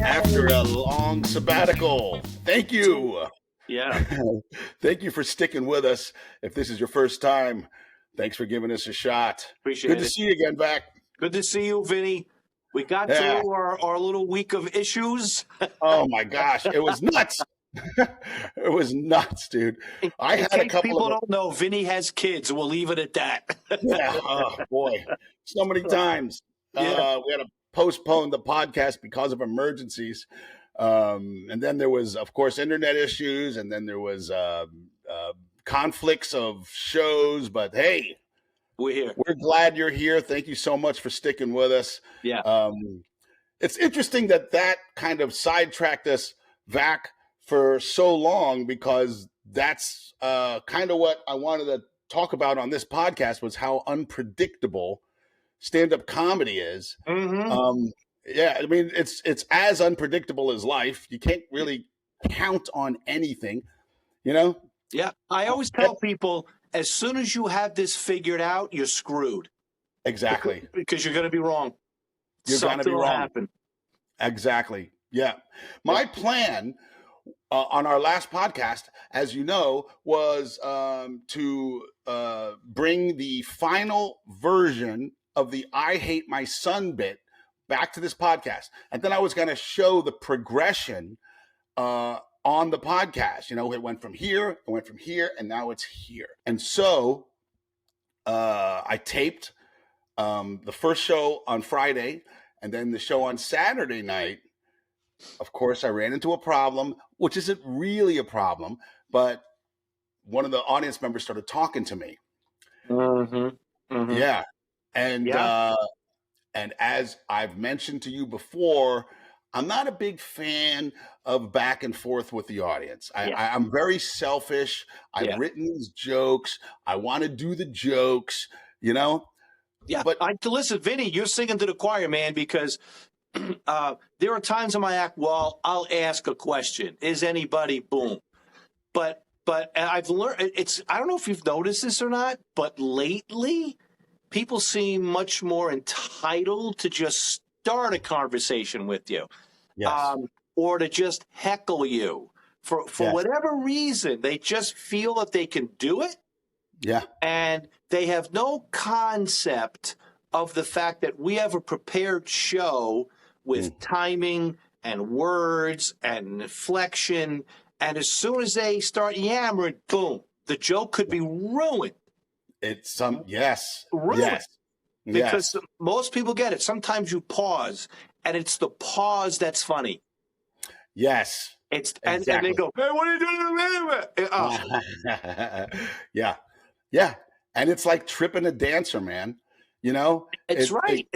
after a long sabbatical. Thank you. Yeah. Thank you for sticking with us. If this is your first time, thanks for giving us a shot. Appreciate Good it. to see you again, Vac. Good to see you, Vinny. We got through our little week of issues. Oh my gosh, it was nuts. It was nuts, dude. I had a couple people of don't know, Vinny has kids. We'll leave it at that. yeah. Oh boy, so many times. Yeah. We had to postpone the podcast because of emergencies, and then there was, of course, internet issues, and then there was conflicts of shows. But hey, we're here. We're glad you're here. Thank you so much for sticking with us. Yeah. It's interesting that kind of sidetracked us, Vac, for so long, because that's kind of what I wanted to talk about on this podcast, was how unpredictable stand-up comedy is. Mm-hmm. Yeah, I mean, it's as unpredictable as life. You can't really count on anything, you know? Yeah. I always tell people, as soon as you have this figured out, you're screwed. Exactly. Because you're going to be wrong. You're going to be wrong. Happen. Exactly. Yeah. My plan on our last podcast, as you know, was to bring the final version of the I Hate My Son bit back to this podcast. And then I was going to show the progression on the podcast. You know, it went from here, and now it's here. And so I taped the first show on Friday, and then the show on Saturday night. Of course, I ran into a problem, which isn't really a problem, but one of the audience members started talking to me. Mm-hmm. Mm-hmm. Yeah. And as I've mentioned to you before, I'm not a big fan of back and forth with the audience. I'm very selfish. I've written these jokes. I want to do the jokes, you know? Yeah. But listen, Vinny, you're singing to the choir, man, because there are times in my act, well, I'll ask a question. Is anybody boom? But I've learned, I don't know if you've noticed this or not, but lately people seem much more entitled to just start a conversation with you. Yes. Or to just heckle you for whatever reason. They just feel that they can do it. Yeah. And they have no concept of the fact that we have a prepared show with timing and words and inflection. And as soon as they start yammering, boom, the joke could be ruined. It's ruined. Yes. Because most people get it. Sometimes you pause, and it's the pause that's funny. Yes. And they go, hey, what are you doing? Yeah. Yeah. And it's like tripping a dancer, man. You know? It's right.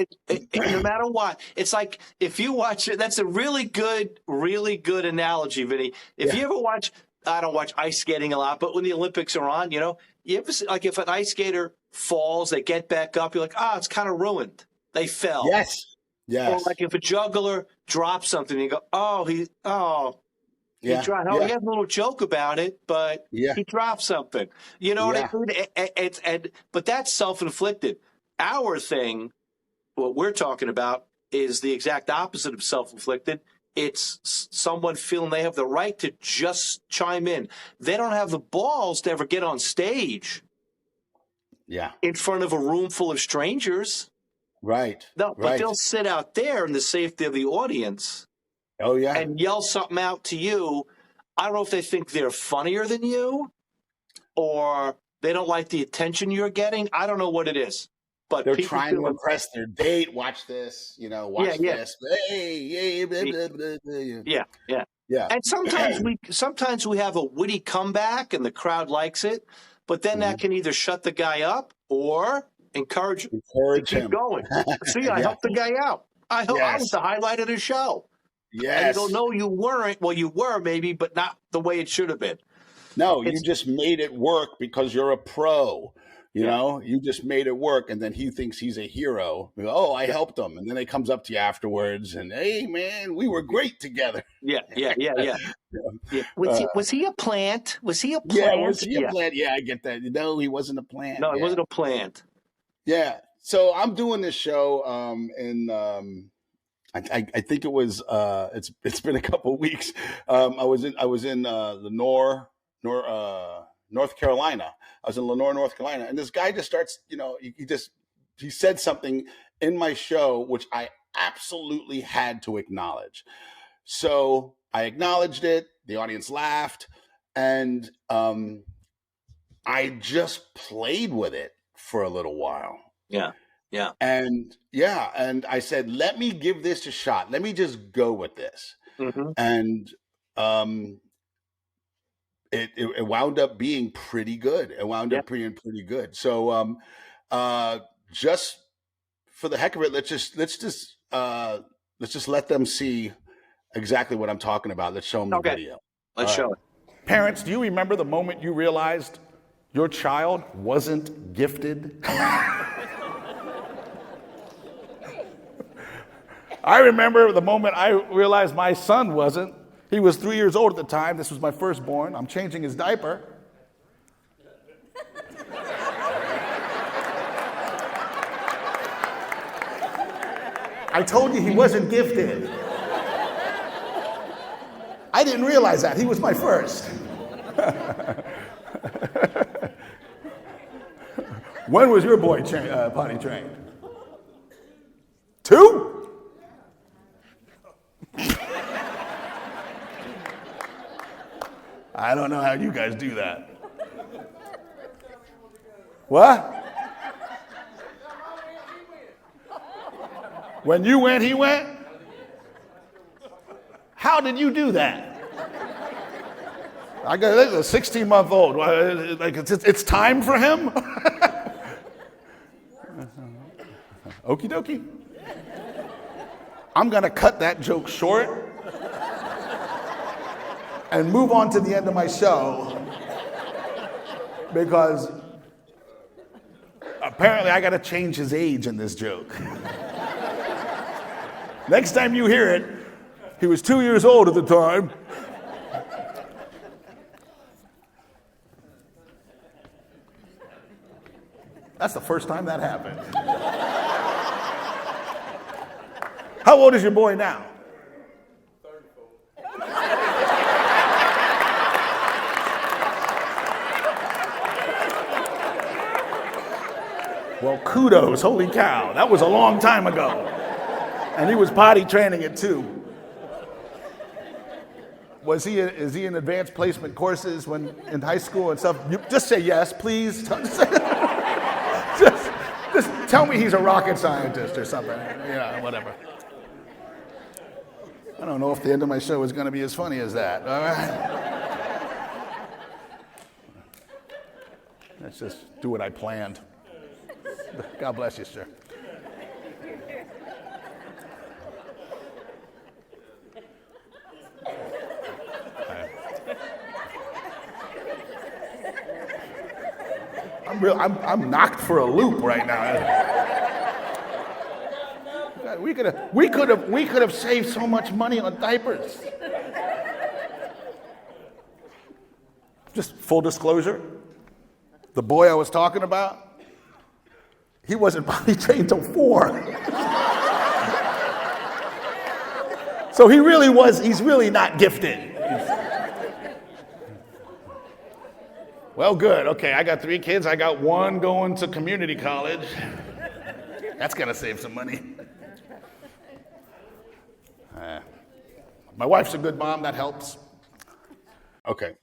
No matter what. It's like, if you watch it, that's a really good analogy, Vinny. If you ever watch, I don't watch ice skating a lot, but when the Olympics are on, you know, you ever see, like, if an ice skater falls, they get back up, you're like, it's kind of ruined. They fell. Yes. Or like if a juggler drops something, you go, he dropped. He had a little joke about it, but he dropped something. You know what I mean? But that's self-inflicted. Our thing, what we're talking about, is the exact opposite of self-inflicted. It's someone feeling they have the right to just chime in. They don't have the balls to ever get on stage in front of a room full of strangers. Right. No, but they'll sit out there in the safety of the audience. Oh, yeah. And yell something out to you. I don't know if they think they're funnier than you or they don't like the attention you're getting. I don't know what it is. But they're trying to impress their date. Watch this, watch this. Hey, blah, blah, blah, blah. Yeah. And sometimes we have a witty comeback and the crowd likes it, but then that can either shut the guy up or encourage him to keep going. See, I helped the guy out. I was the highlight of the show. Yes. And you don't know you weren't. Well, you were maybe, but not the way it should have been. No, you just made it work because you're a pro. You know, you just made it work, and then he thinks he's a hero. Oh, I helped him, and then he comes up to you afterwards, and hey, man, we were great together. Yeah. Was he a plant? Was he a plant? Yeah, was he a plant? Yeah, I get that. No, he wasn't a plant. No, he wasn't a plant. Yeah. So I'm doing this show I think it was it's been a couple of weeks. I was in Lenore, North Carolina. I was in Lenore, North Carolina, and this guy just starts, he said something in my show which I absolutely had to acknowledge. So I acknowledged it. The audience laughed, and I just played with it for a little while. Yeah. Yeah. And I said, let me give this a shot. Let me just go with this. Mm-hmm. And it wound up being pretty good. It wound up being pretty good. So just for the heck of it, let's just let them see exactly what I'm talking about. Let's show them the video. Let's show it. Parents, do you remember the moment you realized your child wasn't gifted? I remember the moment I realized my son wasn't. He was 3 years old at the time. This was my firstborn. I'm changing his diaper. I told you he wasn't gifted. I didn't realize that. He was my first. When was your boy potty trained? 2? I don't know how you guys do that. What? When you went, he went? How did you do that? I got a 16-month-old. Like it's time for him? Okie dokie. I'm gonna cut that joke short and move on to the end of my show, because apparently I gotta change his age in this joke. Next time you hear it, he was 2 years old at the time. That's the first time that happened. How old is your boy now? 34. Well, kudos, holy cow. That was a long time ago. And he was potty training it too. Is he in advanced placement courses when in high school and stuff? Just say yes, please. Just tell me he's a rocket scientist or something. Whatever. I don't know if the end of my show is going to be as funny as that. All right. Let's just do what I planned. God bless you, sir. I'm knocked for a loop right now. We could have saved so much money on diapers. Just full disclosure, the boy I was talking about, he wasn't potty trained till 4. So he's really not gifted. Well, good. Okay, I got 3 kids. I got 1 going to community college. That's gonna save some money. My wife's a good mom. That helps. Okay.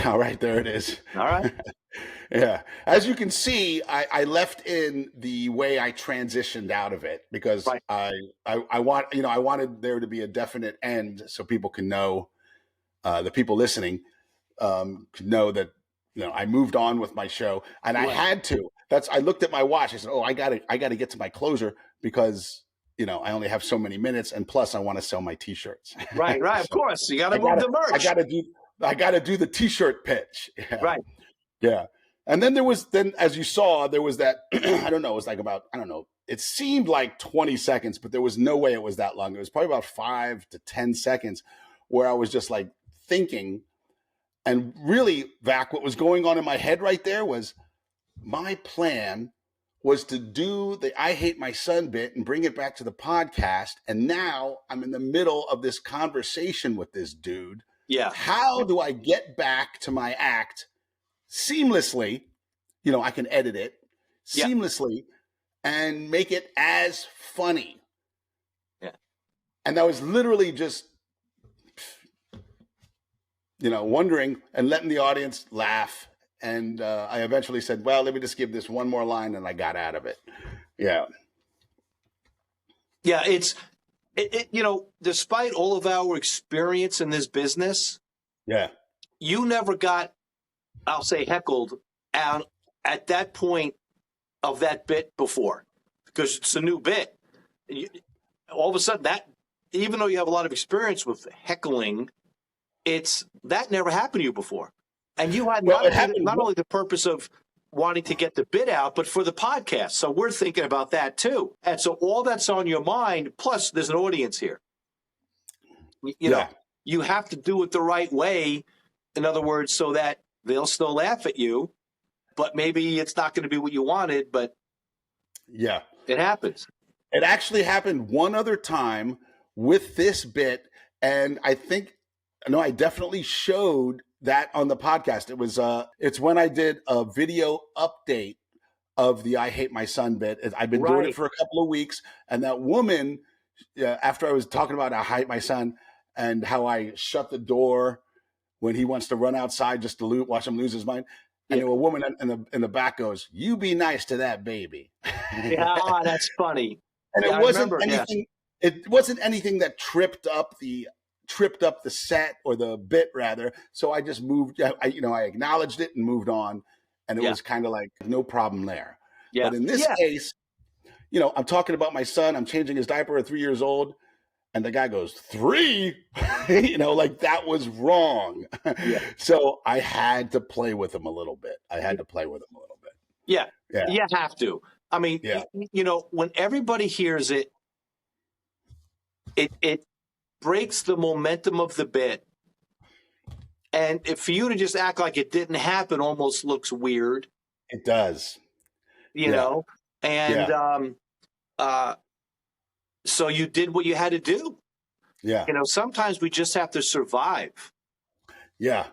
All right, there it is. All right. Yeah. As you can see, I left in the way I transitioned out of it because right. I wanted there to be a definite end so people can know, the people listening could know that I moved on with my show, and right. I had to. I looked at my watch. I said, "Oh, I gotta get to my closer because I only have so many minutes, and plus I want to sell my T-shirts." Right. So of course, you got to move the merch. I got to do the T-shirt pitch. Yeah. Right. Yeah. And then as you saw, there was that, I don't know, it was like about, I don't know, it seemed like 20 seconds, but there was no way it was that long. It was probably about 5 to 10 seconds where I was just like thinking. And really, Vac, what was going on in my head right there was my plan was to do the I Hate My Son bit and bring it back to the podcast. And now I'm in the middle of this conversation with this dude. Yeah. How do I get back to my act seamlessly? You know, I can edit it seamlessly and make it as funny. Yeah. And I was literally just, you know, wondering and letting the audience laugh. And I eventually said, well, let me just give this one more line, and I got out of it. Yeah. Yeah, you know, despite all of our experience in this business, you never got, I'll say, heckled at that point of that bit before, because it's a new bit. All of a sudden, that, even though you have a lot of experience with heckling, that never happened to you before. And you had not only the purpose of wanting to get the bit out, but for the podcast. So we're thinking about that too. And so all that's on your mind, plus there's an audience here. You know, you have to do it the right way. In other words, so that they'll still laugh at you, but maybe it's not going to be what you wanted, but it happens. It actually happened one other time with this bit. And I definitely showed that on the podcast. It was it's when I did a video update of the I Hate My Son bit. I've been doing it for a couple of weeks, and that woman, after I was talking about I hate my son and how I shut the door when he wants to run outside just to watch him lose his mind, and a woman in the back goes, "You be nice to that baby." Yeah, that's funny. And it wasn't anything. It wasn't anything that tripped up the set or the bit, rather. So I just moved, I acknowledged it and moved on. And it was kind of like, no problem there. Yeah. But in this case, you know, I'm talking about my son. I'm changing his diaper at 3 years old. And the guy goes, 3? You know, like that was wrong. So I had to play with him a little bit. Yeah. You have to. I mean, you know, when everybody hears it, it breaks the momentum of the bit. And for you to just act like it didn't happen almost looks weird. It does. You know? And so you did what you had to do. Yeah. You know, sometimes we just have to survive. Yeah.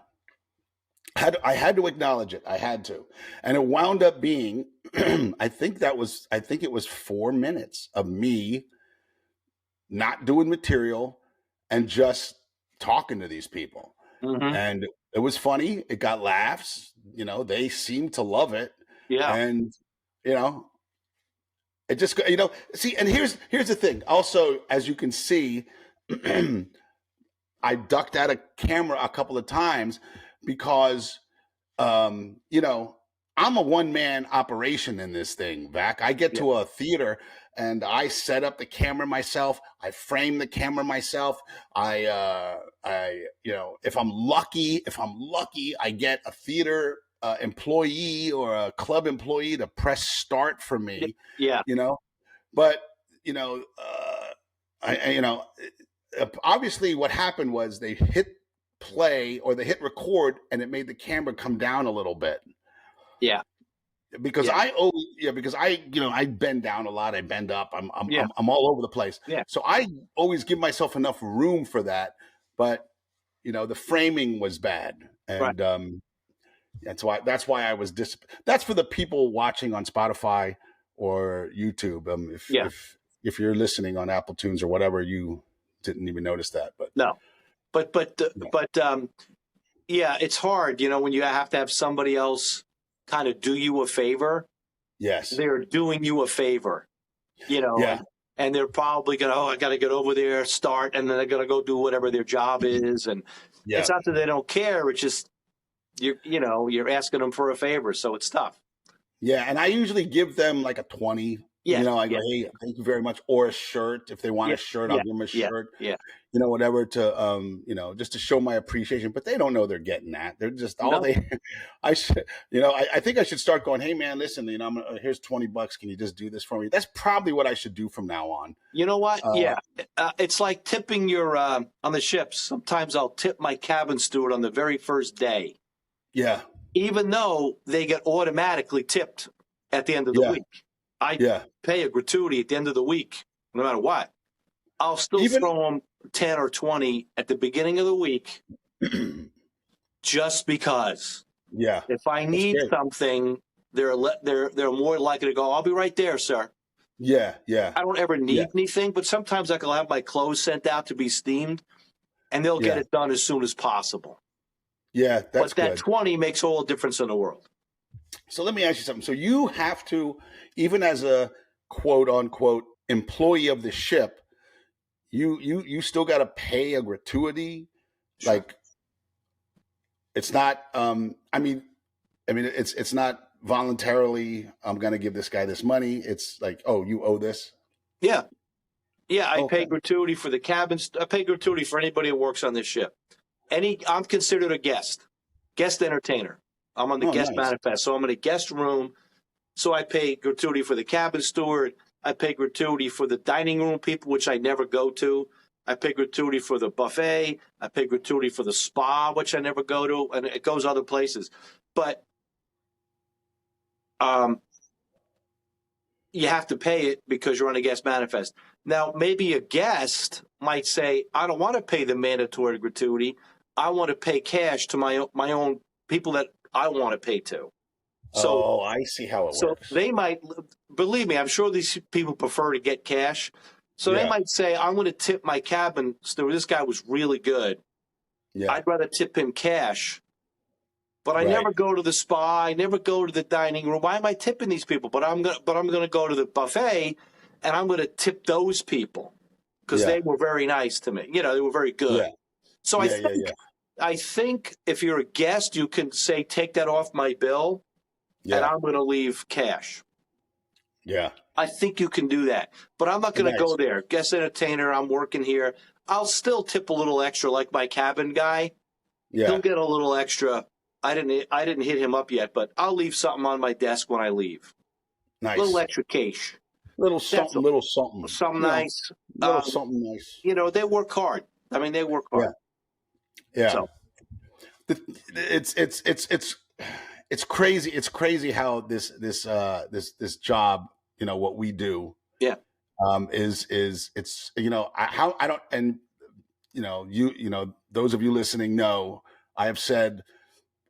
I had to acknowledge it. I had to. And it wound up being, I think it was 4 minutes of me not doing material and just talking to these people. Mm-hmm. And it was funny. It got laughs. You know, they seemed to love it. Yeah. And, you know, it just, you know, see, and here's the thing. Also, as you can see, I ducked out of camera a couple of times because, you know, I'm a one-man operation in this thing, Vac. I get to a theater and I set up the camera myself. I frame the camera myself. I you know, if I'm lucky, I get a theater employee or a club employee to press start for me. Yeah. You know, but you know, you know, obviously what happened was they hit play or they hit record and it made the camera come down a little bit. Yeah. Because I you know, I bend down a lot. I bend up. I'm all over the place. Yeah. So I always give myself enough room for that. But you know, the framing was bad, and that's why I was that's for the people watching on Spotify or YouTube. If you're listening on Apple Tunes or whatever, you didn't even notice that. But no, but yeah, it's hard. You know, when you have to have somebody else kind of do you a favor. Yes. They're doing you a favor, you know, and they're probably going to, I got to get over there, start, and then they're going to go do whatever their job is. And it's not that they don't care. It's just, you know, you're asking them for a favor. So it's tough. Yeah. And I usually give them like a 20. You know, I go, hey, thank you very much. Or a shirt. If they want a shirt, I'll give them a shirt. Yeah. You know, whatever to, you know, just to show my appreciation. But they don't know they're getting that. They're just I should, you know, I think I should start going, hey, man, listen, you know, here's $20. Can you just do this for me? That's probably what I should do from now on. You know what? It's like tipping your on the ships. Sometimes I'll tip my cabin steward on the very first day. Yeah. Even though they get automatically tipped at the end of the week. I pay a gratuity at the end of the week, no matter what. I'll still throw them 10 or 20 at the beginning of the week just because. Yeah. If I need something, they're more likely to go, I'll be right there, sir. Yeah, yeah. I don't ever need anything, but sometimes I can have my clothes sent out to be steamed, and they'll get it done as soon as possible. Yeah, that's good. But that 20 makes all the difference in the world. So let me ask you something. So you have to, even as a quote-unquote employee of the ship, you still got to pay a gratuity? Sure. Like, it's not, I mean, it's not voluntarily, I'm going to give this guy this money. It's like, oh, you owe this? Yeah. Yeah, I pay gratuity for the cabins. I pay gratuity for anybody who works on this ship. I'm considered a guest entertainer. I'm on the guest manifest. So I'm in a guest room. So I pay gratuity for the cabin steward. I pay gratuity for the dining room people, which I never go to. I pay gratuity for the buffet. I pay gratuity for the spa, which I never go to. And it goes other places. But you have to pay it because you're on a guest manifest. Now, maybe a guest might say, I don't want to pay the mandatory gratuity. I want to pay cash to my own people that I want to pay to. So, I see how it works. So they might, believe me, I'm sure these people prefer to get cash. So they might say, I'm going to tip my cabin steward. This guy was really good. Yeah. I'd rather tip him cash. But I never go to the spa. I never go to the dining room. Why am I tipping these people? But I'm going to go to the buffet, and I'm going to tip those people because they were very nice to me. They were very good. Yeah. So I think if you're a guest, you can say, take that off my bill, and I'm going to leave cash. Yeah. I think you can do that. But I'm not going to go there. Guest entertainer, I'm working here. I'll still tip a little extra like my cabin guy. Yeah. He'll get a little extra. I didn't hit him up yet, but I'll leave something on my desk when I leave. Nice. A little extra cash. Something nice. Something nice. They work hard. I mean, they work hard. Yeah. So. It's crazy. It's crazy how this job, what we do. Yeah. It's I don't, and those of you listening know I have said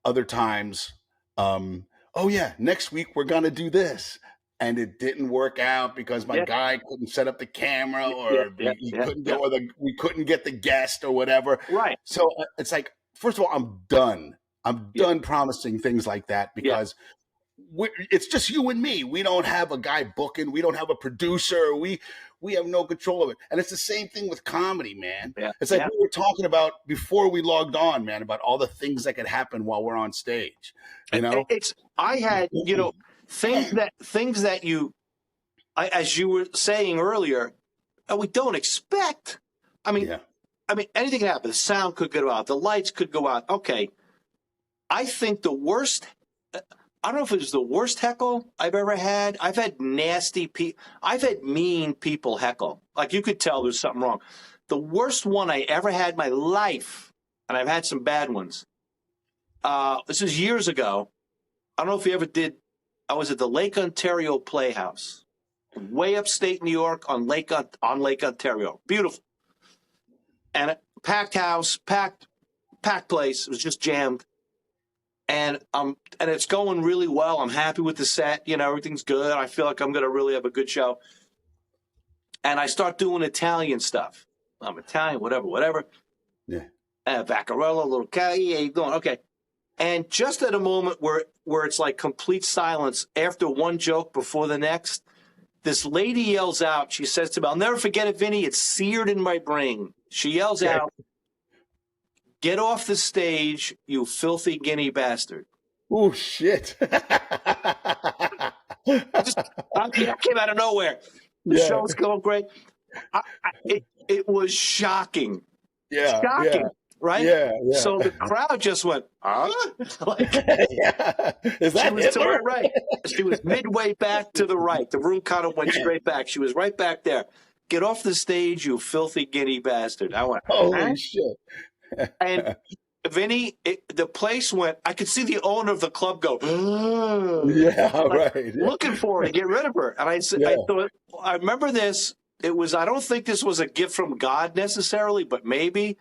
other times, next week we're going to do this. And it didn't work out because my guy couldn't set up the camera or we couldn't get the guest or whatever. Right. So it's like, first of all, I'm done. I'm done promising things like that because it's just you and me. We don't have a guy booking. We don't have a producer. We have no control of it. And it's the same thing with comedy, man. Yeah. It's like we were talking about before we logged on, man, about all the things that could happen while we're on stage. I had, things that as you were saying earlier, we don't expect. I mean, anything can happen. The sound could go out. The lights could go out. Okay. I think the worst, I don't know if it was the worst heckle I've ever had. I've had nasty people. I've had mean people heckle. Like you could tell there's something wrong. The worst one I ever had in my life, and I've had some bad ones. This is years ago. I don't know if you ever did. I was at the Lake Ontario Playhouse, way upstate New York on Lake Ontario. Beautiful. And a packed house, packed place. It was just jammed. And it's going really well. I'm happy with the set. Everything's good. I feel like I'm going to really have a good show. And I start doing Italian stuff. I'm Italian, whatever. Yeah. Vaccarello, little Cali, how you doing? Okay. And just at a moment where it's like complete silence after one joke before the next, this lady yells out. She says to me, I'll never forget it, Vinny. It's seared in my brain. She yells out, get off the stage, you filthy guinea bastard. Oh, shit. I came out of nowhere. The show's going great. It was shocking. Yeah. Shocking. Yeah. Right? Yeah. So the crowd just went, huh? Is that Hitler? Right. She was midway back to the right. The room kind of went straight back. She was right back there. Get off the stage, you filthy guinea bastard. I went, holy shit. And Vinny, the place went. I could see the owner of the club go, yeah, like, right, looking for her to get rid of her. And I said, I thought, I remember this. It was. I don't think this was a gift from God necessarily, but maybe.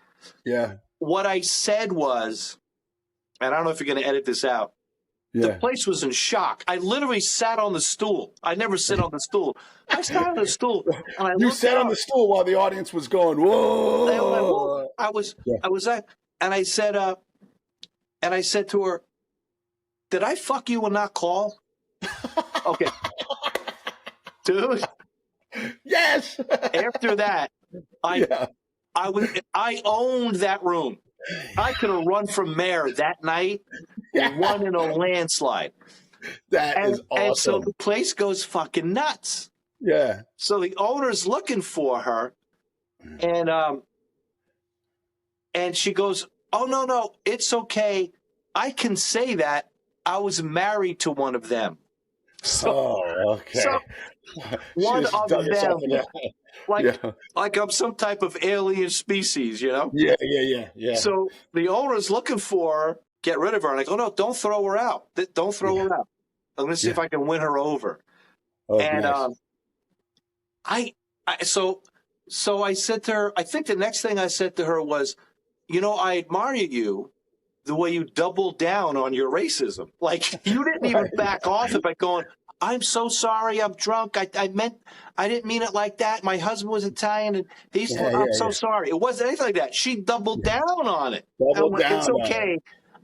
Yeah. What I said was, and I don't know if you're going to edit this out. The place was in shock. I literally sat on the stool. I never sit on the stool. I sat on the stool. And you sat on the stool while the audience was going, whoa. They were like, whoa. I was like, and I said to her, did I fuck you and not call? Okay. Dude. Yes. After that, I owned that room. I could have run for mayor that night, won in a landslide. That is awesome. And so the place goes fucking nuts. Yeah. So the owner's looking for her, and she goes, "Oh no, it's okay. I can say that I was married to one of them." So, okay. So one of them, like I'm some type of alien species, you know? Yeah. So the owner's looking for her, get rid of her, and I go, "No, don't throw her out. Don't throw her out. I'm going to see if I can win her over." Oh, and nice. So I said to her, I think the next thing I said to her was, I admire you the way you doubled down on your racism. Like, you didn't even back off it by going, "I'm so sorry, I'm drunk. I didn't mean it like that. My husband was Italian, and I'm so sorry." It wasn't anything like that. She doubled down on it. It's okay.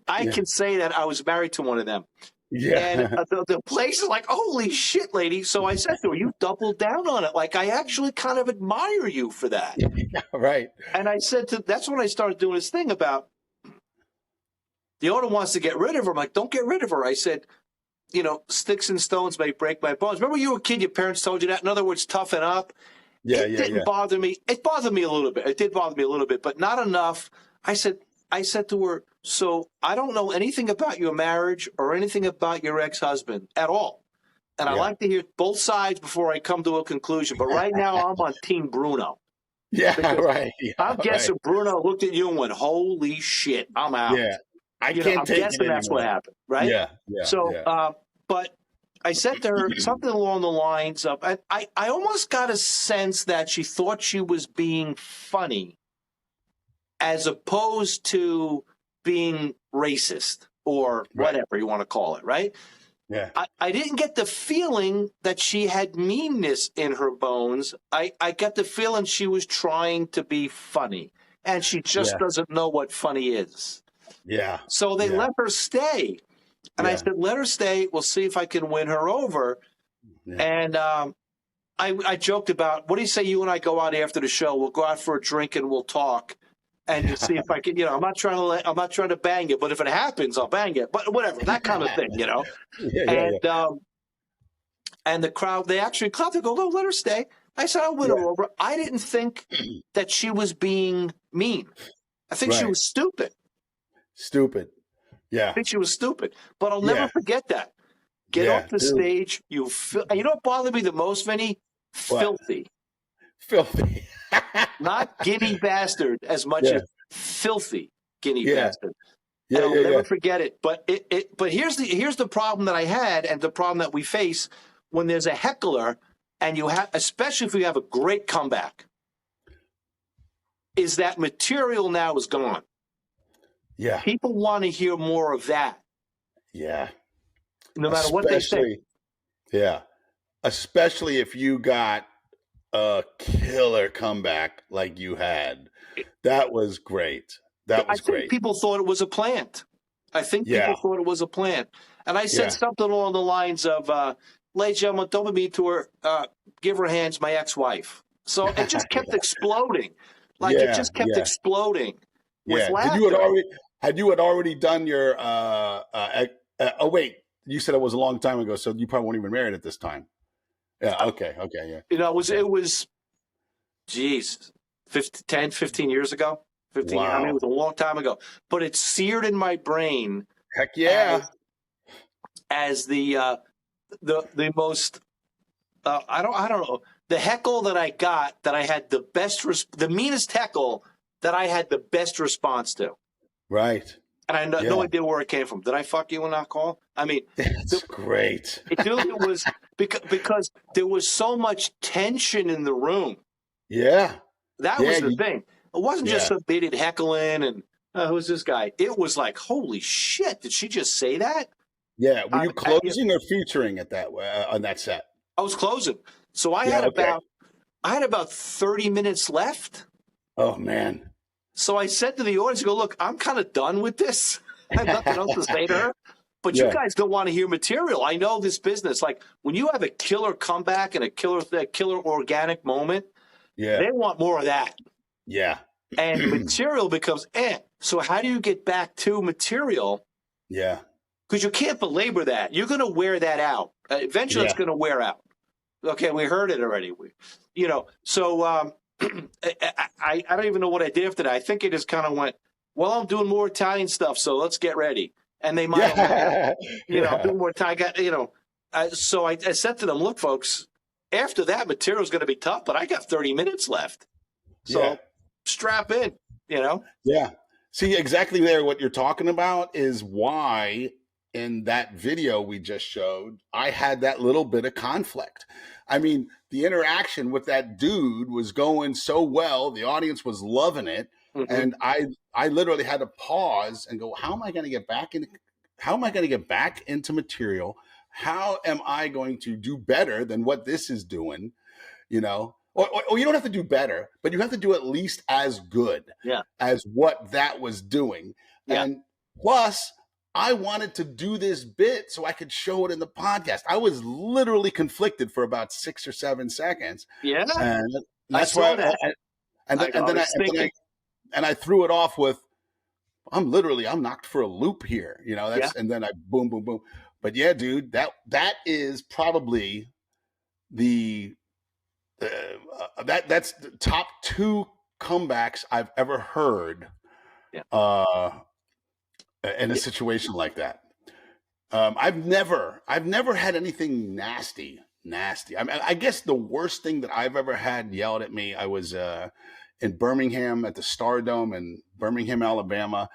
I can say that I was married to one of them. Yeah. And the place is like, "Holy shit, lady." So I said to her, "You doubled down on it. Like, I actually kind of admire you for that." Yeah, right. And I said that's when I started doing this thing about the owner wants to get rid of her. I'm like, "Don't get rid of her." I said, "Sticks and stones may break my bones." Remember you were a kid, your parents told you that? In other words, toughen up. It didn't bother me. It bothered me a little bit. It did bother me a little bit, but not enough. I said to her, "So I don't know anything about your marriage or anything about your ex-husband at all. And I like to hear both sides before I come to a conclusion. But right now I'm on Team Bruno." Yeah, right. Yeah, I'm guessing Bruno looked at you and went, "Holy shit, I'm out." Yeah. I'm guessing that's what happened, right? Yeah. So, but I said to her something along the lines of, I almost got a sense that she thought she was being funny as opposed to being racist or whatever you want to call it, right? Yeah. I didn't get the feeling that she had meanness in her bones. I got the feeling she was trying to be funny, and she just doesn't know what funny is. Yeah. So they let her stay. And I said, "Let her stay. We'll see if I can win her over." Yeah. And I joked about, "What do you say you and I go out after the show? We'll go out for a drink and we'll talk and see if I can, I'm not trying to bang it, but if it happens, I'll bang it." But whatever, that kind of thing, And the crowd, they actually clapped. They go, "No, let her stay." I said, "I'll win her over." I didn't think that she was being mean. I think she was stupid. Stupid. Yeah. I think she was stupid. But I'll never forget that. Get off the stage. You know what bothered me the most, Vinny? Filthy. Filthy. Not guinea bastard as much as filthy guinea bastard. And I'll never forget it. But but here's the problem that I had, and the problem that we face when there's a heckler, and especially if you have a great comeback, is that material now is gone. Yeah. People want to hear more of that. Yeah. No matter what they say. Yeah. Especially if you got a killer comeback like you had. That was great. I think people thought it was a plant. And I said something along the lines of, "Ladies and gentlemen, don't be mean to her. Give her hands, my ex-wife." So it just kept exploding. It just kept exploding. With laughter. Had you already done your oh wait, you said it was a long time ago, so you probably weren't even married at this time. Yeah, okay, yeah. It was 10, 15 years ago. 15 years. I mean, it was a long time ago. But it's seared in my brain. Heck yeah. As the most I don't know, the heckle that I got, that I had the meanest heckle that I had the best response to. Right. And I had no idea where it came from. Did I fuck you on that call? I mean, that's great. Dude, it was because there was so much tension in the room. Yeah. That was the thing. It wasn't just some idiot heckling and who's this guy? It was like, holy shit! Did she just say that? Yeah. Were you closing or featuring at that on that set? I was closing, so I had about 30 minutes left. Oh man! So I said to the audience, "Go look, I'm kind of done with this. I have nothing else to say to her." But you guys don't want to hear material. I know this business. Like when you have a killer comeback and a killer organic moment, they want more of that. Yeah. And material becomes So how do you get back to material? Yeah. Because you can't belabor that. You're going to wear that out. Eventually, it's going to wear out. Okay, we heard it already. So I don't even know what I did after that. I think it just kind of went, well, I'm doing more Italian stuff, so let's get ready. And they might have, do more time. So I said to them, look, folks, after that, material is going to be tough, but I got 30 minutes left. So strap in, Yeah. See, exactly there, what you're talking about is why in that video we just showed, I had that little bit of conflict. I mean, the interaction with that dude was going so well. The audience was loving it. Mm-hmm. And I literally had to pause and go, how am I going to get back into material? How am I going to do better than what this is doing? Or you don't have to do better, but you have to do at least as good as what that was doing. Yeah. And plus, I wanted to do this bit so I could show it in the podcast. I was literally conflicted for about 6 or 7 seconds. Yeah. And that's why I threw it off with, I'm knocked for a loop here, and then I boom, boom, boom. But yeah, dude, that is probably that's the top 2 comebacks I've ever heard in a situation like that. I've never had anything nasty. I mean, I guess the worst thing that I've ever had yelled at me, I was in Birmingham at the Stardome in Birmingham, Alabama.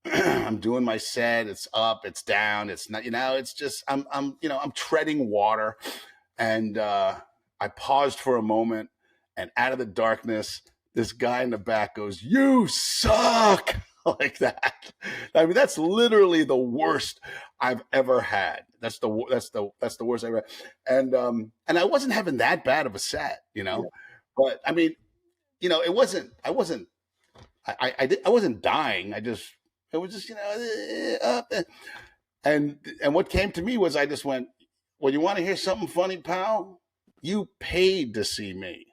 I'm doing my set. It's up, it's down. It's not, it's just, I'm treading water. And I paused for a moment, and out of the darkness, this guy in the back goes, "You suck." Like that. I mean, that's literally the worst I've ever had. That's the worst I've ever had. And I wasn't having that bad of a set, but I mean, it wasn't, I wasn't dying. It was just, and what came to me was I just went, well, you want to hear something funny, pal? You paid to see me.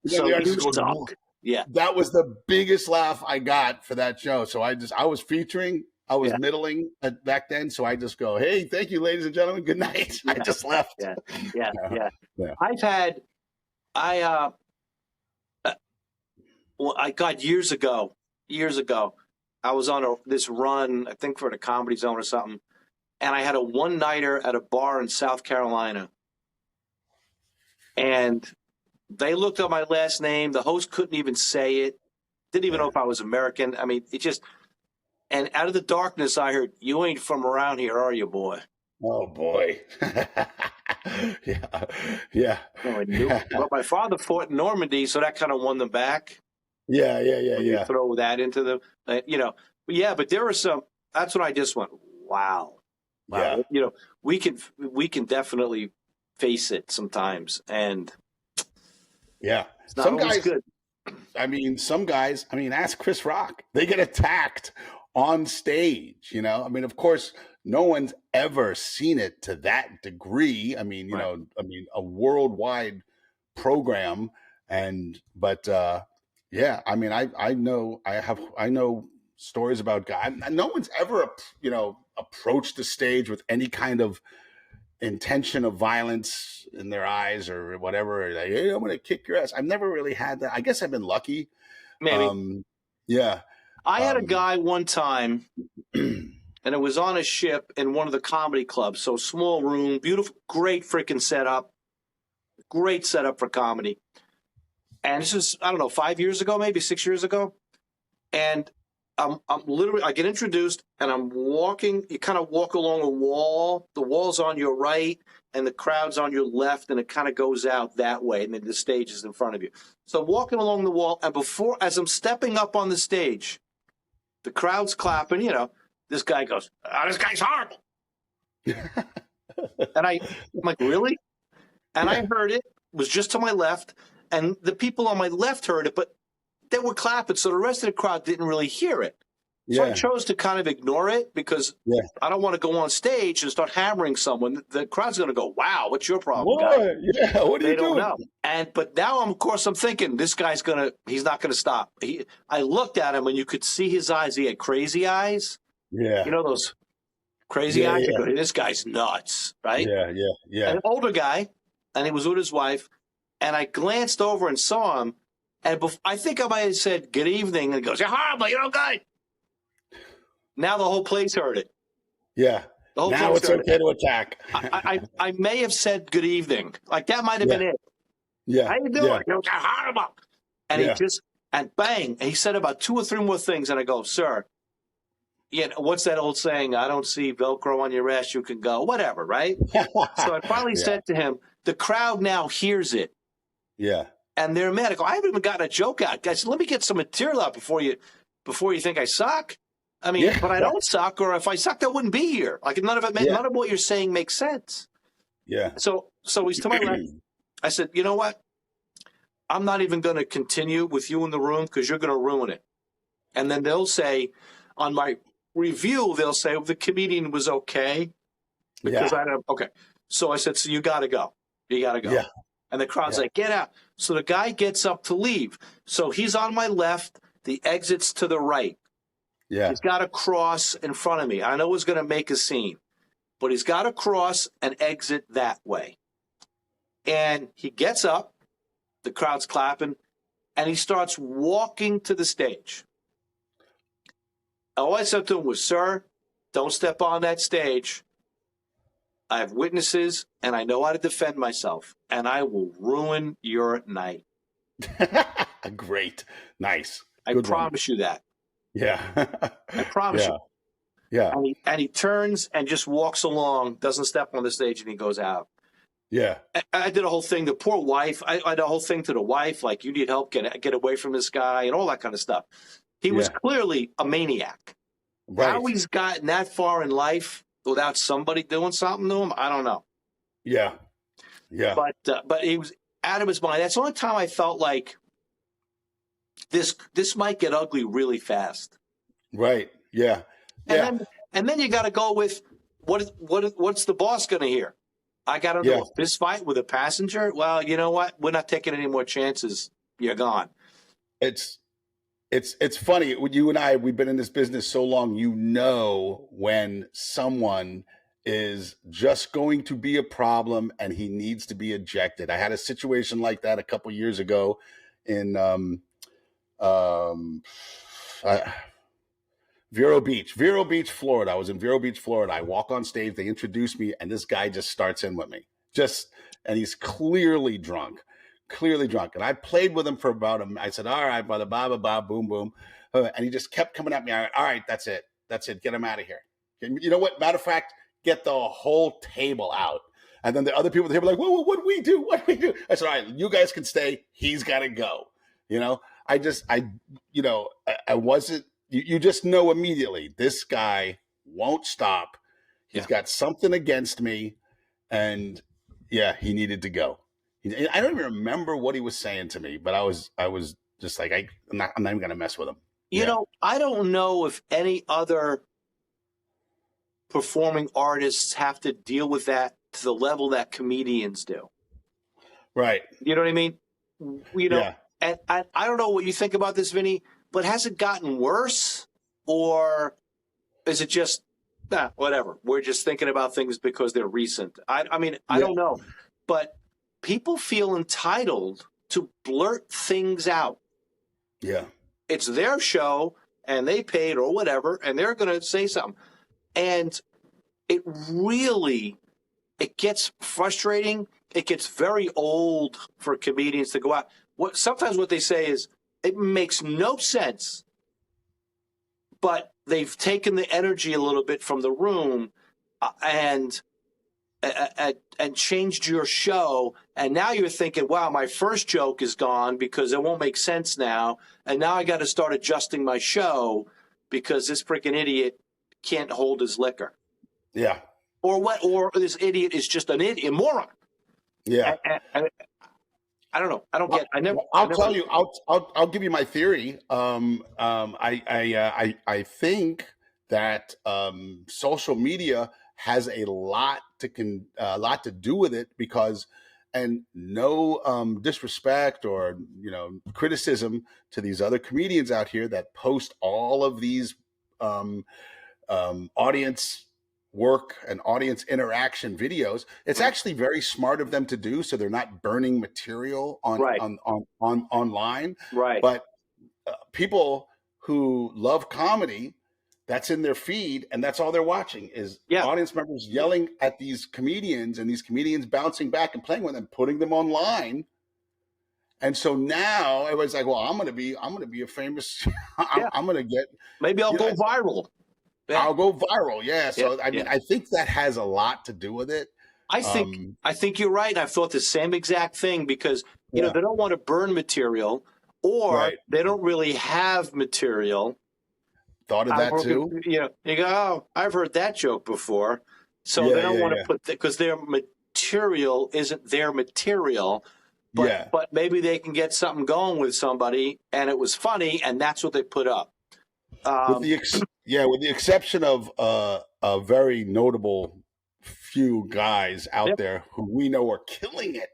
So you suck. Yeah. That was the biggest laugh I got for that show. So I was featuring, I was middling back then. So I just go, hey, thank you, ladies and gentlemen. Good night. I just left. Yeah. I got years ago, I was on this run, I think for the Comedy Zone or something. And I had a one-nighter at a bar in South Carolina. And they looked up my last name. The host couldn't even say it. Didn't even know if I was American. I mean, and out of the darkness, I heard, "You ain't from around here, are you, boy?" Oh, boy. Yeah. No, I knew. But my father fought in Normandy, so that kind of won them back. Yeah. You throw that into the, but there were some, that's when I just went, wow. Yeah. We can definitely face it sometimes. And it's not some always guys, good. Some guys, ask Chris Rock. They get attacked on stage, I mean, of course, no one's ever seen it to that degree. I mean, a worldwide program. But I know stories about guys. No one's ever, approached the stage with any kind of intention of violence in their eyes or whatever. Like, hey, I'm going to kick your ass. I've never really had that. I guess I've been lucky. Maybe. I had a guy one time, and it was on a ship in one of the comedy clubs. So small room, beautiful, great freaking setup. Great setup for comedy. And this is, I don't know, 5 years ago, maybe 6 years ago. And I'm literally, I get introduced and I'm walking, you kind of walk along a wall. The wall's on your right and the crowd's on your left, and it kind of goes out that way. And then the stage is in front of you. So I'm walking along the wall, and as I'm stepping up on the stage, the crowd's clapping, this guy goes, this guy's horrible. And I'm like, really? And I heard it was just to my left, and the people on my left heard it, but they were clapping, so the rest of the crowd didn't really hear it. So I chose to kind of ignore it because I don't want to go on stage and start hammering someone. The crowd's going to go, "Wow, what's your problem, guy?" Yeah, what are you doing? Don't know. But now, of course, I'm thinking this guy's he's not going to stop. I looked at him, and you could see his eyes. He had crazy eyes. Yeah, those crazy eyes. Yeah. Go, this guy's nuts, right? Yeah. An older guy, and he was with his wife, and I glanced over and saw him. And I think I might have said, "Good evening." And he goes, "You're horrible. You're no good." Now the whole place heard it. Yeah. Now it's okay to attack. I may have said good evening. Like that might have been it. Yeah. How you doing? You're horrible. And he just, and bang. And he said about 2 or 3 more things. And I go, "Sir, what's that old saying? I don't see Velcro on your ass. You can go." Whatever, right? So I finally said to him, the crowd now hears it. Yeah. And they're mad. I go, "I haven't even gotten a joke out. Guys, let me get some material out before you think I suck. I mean, but I don't suck, or if I sucked, I wouldn't be here. Like none of what you're saying makes sense." Yeah. So he's to my left. I said, "You know what? I'm not even going to continue with you in the room because you're going to ruin it." And then they'll say, on my review, they'll say, the comedian was okay. Because okay. So I said, "So you got to go. You got to go." Yeah. And the crowd's like, "Get out." So the guy gets up to leave. So he's on my left. The exit's to the right. Yeah. He's got to cross in front of me. I know he's going to make a scene, but he's got to cross and exit that way. And he gets up. The crowd's clapping. And he starts walking to the stage. All I said to him was, "Sir, don't step on that stage. I have witnesses, and I know how to defend myself, and I will ruin your night." Great. Nice. I promise you that. Yeah. I promise you. Yeah. And he turns and just walks along, doesn't step on the stage, and he goes out. Yeah. I did a whole thing. The poor wife, I did a whole thing to the wife, like, "You need help, get away from this guy," and all that kind of stuff. He was clearly a maniac. Right. How he's gotten that far in life without somebody doing something to him, I don't know. Yeah. Yeah. But he was out of his mind. That's the only time I felt like this might get ugly really fast. Right. Yeah. And then you got to go with what's the boss going to hear? I got to know a fist fight with a passenger. Well, you know what? We're not taking any more chances. You're gone. It's funny. You and I, we've been in this business so long. When someone is just going to be a problem and he needs to be ejected. I had a situation like that a couple years ago in Vero Beach, Florida. I was in Vero Beach, Florida. I walk on stage, they introduce me, and this guy just starts in with me. And he's clearly drunk. And I played with him for about I said, "All right, brother, blah, blah, blah, boom, boom." And he just kept coming at me. All right, that's it. Get him out of here. You know what? Matter of fact, get the whole table out. And then the other people there were like, "Whoa, what do we do? I said, "All right, you guys can stay. He's got to go." I wasn't, you just know immediately, this guy won't stop. He's got something against me. And he needed to go. I don't even remember what he was saying to me, but I was just like, I'm not even going to mess with him. I don't know if any other performing artists have to deal with that to the level that comedians do. Right. You know what I mean? And I don't know what you think about this, Vinny, but has it gotten worse, or is it just, whatever? We're just thinking about things because they're recent. I don't know, but people feel entitled to blurt things out. Yeah. It's their show and they paid or whatever, and they're going to say something. And it gets frustrating. It gets very old for comedians to go out. Sometimes what they say is, it makes no sense but they've taken the energy a little bit from the room and changed your show. And now you're thinking, wow, my first joke is gone because it won't make sense now. And now I got to start adjusting my show because this freaking idiot can't hold his liquor. Yeah. Or this idiot is just an idiot, a moron. Yeah. I don't know. I don't get. I'll tell you. I'll give you my theory. I think that social media has a lot to do with it because, and no disrespect or criticism to these other comedians out here that post all of these audience work and audience interaction videos. It's actually very smart of them to do, so they're not burning material on online. Right. But people who love comedy, that's in their feed, and that's all they're watching is audience members yelling at these comedians, and these comedians bouncing back and playing with them, putting them online. And so now everybody's like, "Well, I'm going to be a famous. I'm going to get. Maybe I'll go viral. Yeah. I'll go viral." Yeah. So I mean, I think that has a lot to do with it. I think you're right. I've thought the same exact thing because they don't want to burn material, or they don't really have material. Thought of that too. You go, oh, I've heard that joke before, so they don't want to put because their material isn't their material. But maybe they can get something going with somebody, and it was funny, and that's what they put up. With the exception of a very notable few guys out there who we know are killing it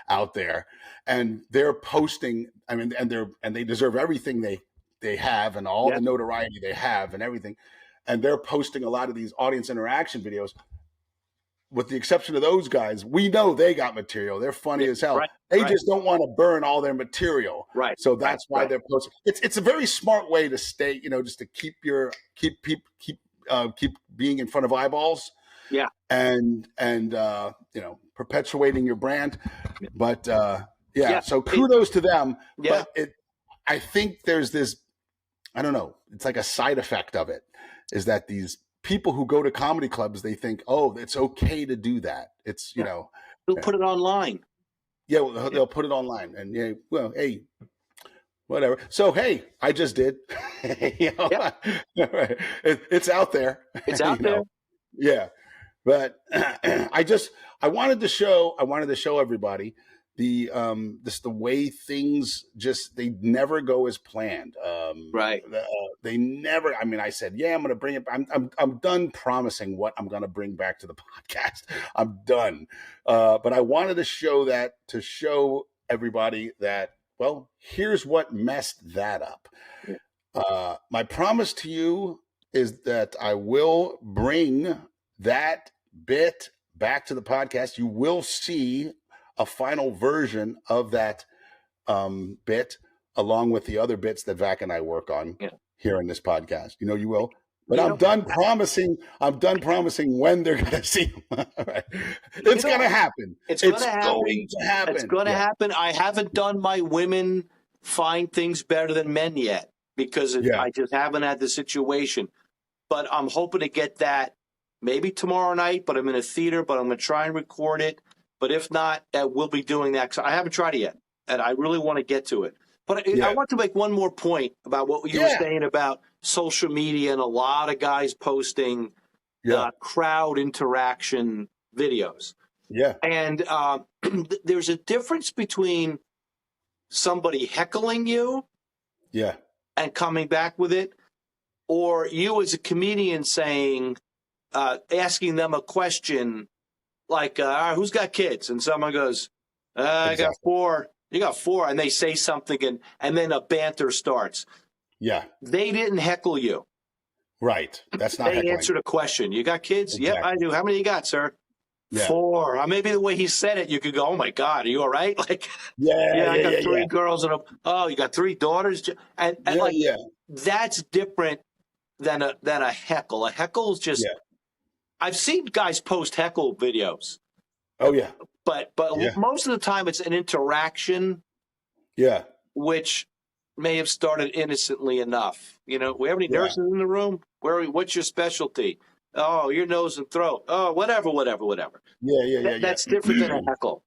out there, and they're posting. I mean, and they deserve everything they have and all the notoriety they have and everything, and they're posting a lot of these audience interaction videos. With the exception of those guys, we know they got material. They're funny as hell. They just don't want to burn all their material. Right. So that's why they're posting. It's a very smart way to stay, just to keep being in front of eyeballs. Yeah. And perpetuating your brand. But so kudos to them. Yeah. But I think there's this, I don't know, it's like a side effect of it, is that these people who go to comedy clubs, they think, oh, it's okay to do that. It's, they'll put it online. Yeah, well, they'll put it online. And hey, whatever. So, hey, I just did. It's out there. It's out there. Yeah. But I wanted to show everybody the way things they never go as planned. They never. I mean, I said, I'm going to bring it. I'm done promising what I'm going to bring back to the podcast. I'm done. But I wanted to show everybody that, well, here's what messed that up. My promise to you is that I will bring that bit back to the podcast. You will see a final version of that bit along with the other bits that Vac and I work on here in this podcast. You will. But I'm done promising when they're going to see them. It's going to happen. It's going to happen. It's going to happen. I haven't done my women find things better than men yet because I just haven't had the situation. But I'm hoping to get that maybe tomorrow night, but I'm in a theater, but I'm going to try and record it. But if not, we'll be doing that. 'Cause I haven't tried it yet, and I really want to get to it. But I want to make one more point about what you were saying about social media and a lot of guys posting crowd interaction videos. Yeah. And there's a difference between somebody heckling you and coming back with it, or you as a comedian saying, asking them a question like, who's got kids? And someone goes, I got 4. You got 4. And they say something and then a banter starts. Yeah. They didn't heckle you. Right. That's not They answered a question. You got kids? Exactly. Yep, I do. How many you got, sir? Yeah. 4. Maybe the way he said it, you could go, oh, my God, are you all right? Like, I got 3 girls and you got 3 daughters? And that's different than a heckle. A heckle is just I've seen guys post heckle videos. Oh, yeah. But most of the time it's an interaction. Yeah. Which may have started innocently enough. You know, we have any nurses in the room? What's your specialty? Oh, your nose and throat. Oh, whatever. Yeah. That's different than a heckle.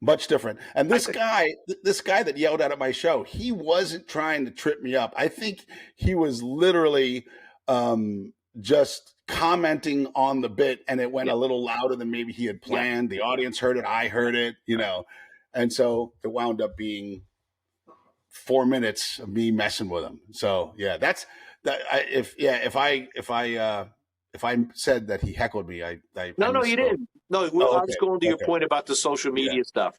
Much different. And this guy that yelled out at my show, he wasn't trying to trip me up. I think he was literally just commenting on the bit, and it went a little louder than maybe he had planned. The audience heard it. I heard it, you know. And so it wound up being 4 minutes of me messing with him. So yeah, that's that. If I said that he heckled me, No, you didn't. No, I was going to your point about the social media stuff.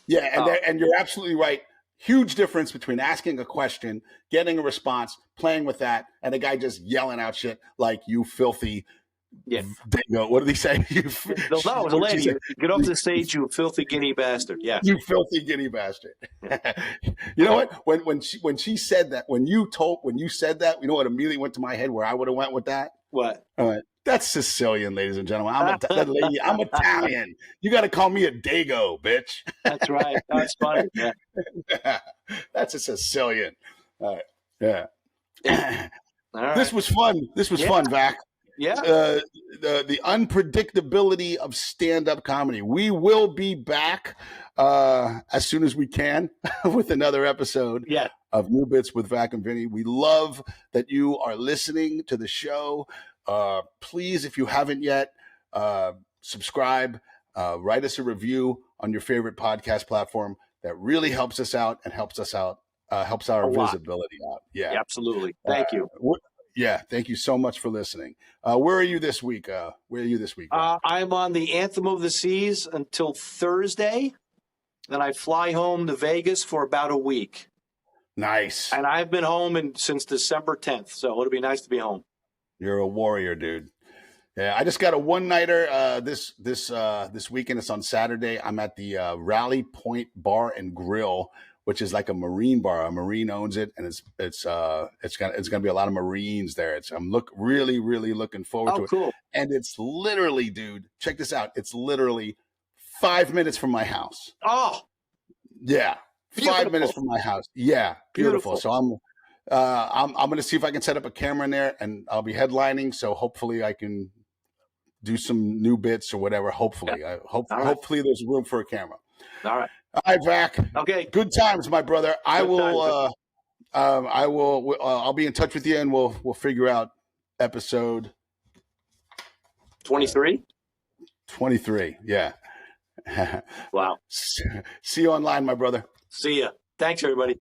Yeah, and you're absolutely right. Huge difference between asking a question, getting a response, playing with that, and a guy just yelling out shit like "you filthy." Dingo. What did he say? No, it was a lady. Get off the stage, you filthy guinea bastard. Yeah, you filthy guinea bastard. You know what? When she said that, when you said that, you know what immediately went to my head where I would have went with that? What? I went, that's Sicilian, ladies and gentlemen. I'm Italian. You got to call me a Dago, bitch. That's right. That's funny. Yeah. That's a Sicilian. Yeah. All right. This was fun. This was fun, Vac. Yeah. The unpredictability of stand-up comedy. We will be back as soon as we can with another episode of New Bits with Vac and Vinnie. We love that you are listening to the show. Please, if you haven't yet, subscribe, write us a review on your favorite podcast platform. That really helps us out and helps our visibility out. Yeah, absolutely. Thank you. Thank you so much for listening. Where are you this week? I'm on the Anthem of the Seas until Thursday. Then I fly home to Vegas for about a week. Nice. And I've been home since December 10th, so it'll be nice to be home. You're a warrior, dude. Yeah, I just got a one-nighter this weekend. It's on Saturday. I'm at the Rally Point Bar and Grill, which is like a Marine bar. A Marine owns it, and it's gonna be a lot of Marines there. I'm really looking forward to it. Cool. And it's literally, dude, check this out. It's literally 5 minutes from my house. Oh, yeah, beautiful. 5 minutes from my house. Yeah, beautiful. So I'm gonna see if I can set up a camera in there, and I'll be headlining. So hopefully I can do some new bits or whatever. Hopefully, hopefully there's room for a camera. All right. All right, Vac. Okay. Good times, my brother. I'll be in touch with you, and we'll figure out episode 23. 23. Yeah. Wow. See you online, my brother. See ya. Thanks, everybody.